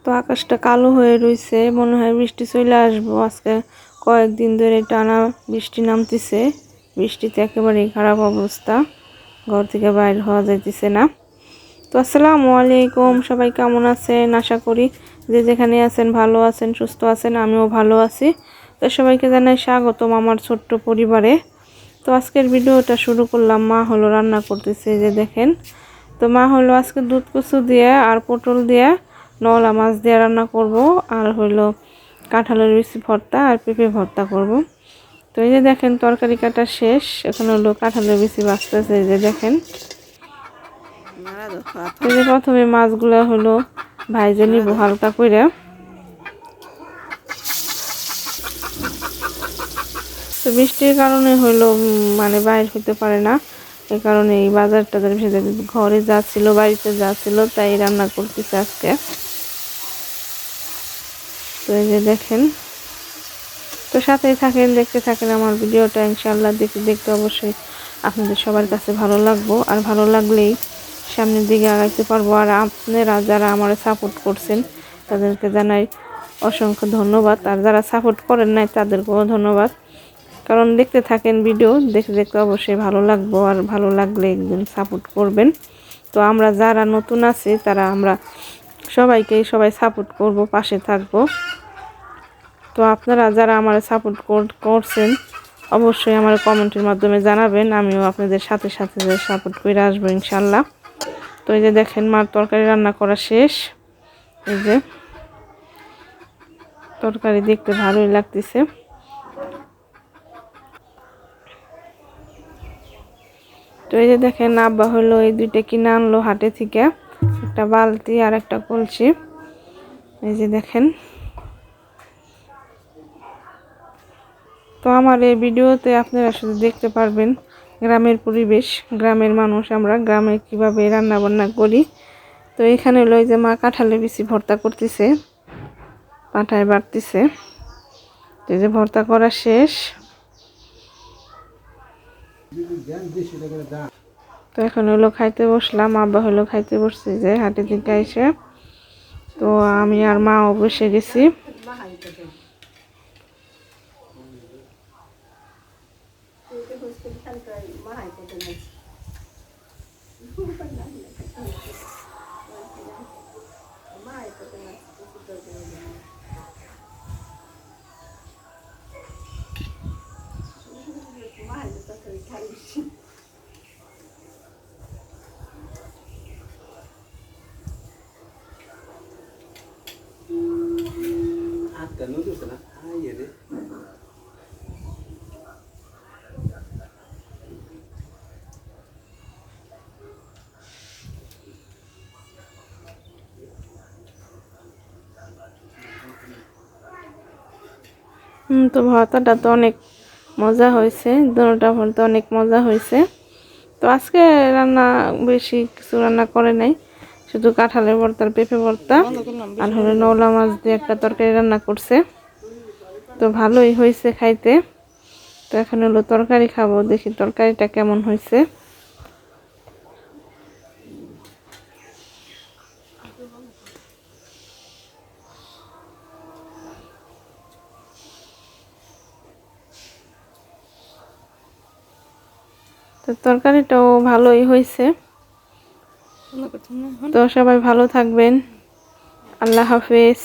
তো আকাশটা কালো হয়ে রয়েছে, মনে হয় বৃষ্টি চলে আসবো। আজকে কয়েকদিন ধরে টানা বৃষ্টি নামতেছে, বৃষ্টিতে একেবারেই খারাপ অবস্থা, ঘর থেকে বাইর হওয়া যাইতেছে না। তো আসসালামু আলাইকুম, সবাই কেমন আছেন? আশা করি যে যেখানে আছেন ভালো আছেন, সুস্থ আছেন। আমিও ভালো আছি। তো সবাইকে জানাই স্বাগতম আমার ছোট্ট পরিবারে। তো আজকের ভিডিওটা শুরু করলাম, মা হলো রান্না করতেছে, যে দেখেন। তো মা হলো আজকে দুধ কচু দিয়ে আর পটল দিয়ে নলা মাছ দিয়ে রান্না করব, আর হলো কাঁঠালের বিচি ভর্তা আর পেঁপে ভর্তা করব। তো এই যে দেখেন তরকারি কাটা শেষ, এখন হলো কাঁঠালের বিচি বাছতেছে। এই যে দেখেন, এই যে প্রথমে মাছগুলো হলো ভাইজে নিব হালকা করে। তো বৃষ্টির কারণে হলো মানে বাইরে হইতে পারে না, এই কারণে এই বাজার টাজার ঘরে যা ছিল, বাড়িতে যা ছিল তাই রান্না করতেছে আজকে। তো এই যে দেখেন, তো সাথেই থাকেন, দেখতে থাকেন আমার ভিডিওটা। ইনশাআল্লাহ দেখতে দেখতে অবশ্যই আপনাদের সবার কাছে ভালো লাগবো, আর ভালো লাগলেই সামনের দিকে আগাইতে পারবো। আর আপনারা যারা আমার সাপোর্ট করছেন তাদেরকে জানাই অসংখ্য ধন্যবাদ, আর যারা সাপোর্ট করেন নাই তাদেরকেও ধন্যবাদ। কারণ দেখতে থাকেন ভিডিও, দেখতে দেখতে অবশ্যই ভালো লাগবো, আর ভালো লাগলে একদিন সাপোর্ট করবেন। তো আমরা যারা নতুন আছি তারা আমরা সবাই সাপোর্ট করব, পাশে থাকবো। তো আপনারা যারা আমার সাপোর্ট করছেন অবশ্যই আমার কমেন্টের মাধ্যমে জানাবেন, আমিও আপনাদের সাথে সাথে সাপোর্ট করে আসবো ইনশাল্লাহ। তো এই যে দেখেন মার তরকারি রান্না করা শেষ। এই যে তরকারি দেখতে ভালোই লাগতেছে। তো এই যে দেখেন আব্বা হলো এই দুইটা কিনে আনলো হাটে থেকে, একটা বালতি আর একটা কলসি। এই যে দেখেন, তো আমার এই ভিডিওতে আপনারা শুধু দেখতে পারবেন গ্রামের পরিবেশ, গ্রামের মানুষ, আমরা গ্রামে কিভাবে রান্না বান্না করি। তো এখানে হলো এই যে মা কাঁঠালের বিচি ভর্তা করতেছে, পাঠায় বাড়তেছে। এই যে ভর্তা করা শেষ। তো এখন হলো খাইতে বসলাম, আব্বা হলো খাইতে বসছে যে হাটে থেকে এসে। তো আমি আর মাও বসে গেছি। তো ভর্তাটা তো অনেক মজা হয়েছে, দুটোটা ভর্তা অনেক মজা হয়েছে। তো আজকে রান্না বেশি কিছু রান্না করে নাই, শুধু কাঁঠালের ভর্তা, পেঁপে ভর্তা আর হলো নওলা মাছ দিয়ে একটা তরকারি রান্না করছে। তো ভালোই হয়েছে খাইতে। তো এখন হলো তরকারি খাবো, দেখি তরকারিটা কেমন হয়েছে। তো তরকারিটাও ভালোই হয়েছে। তো সবাই ভালো থাকবেন, আল্লাহ হাফেজ।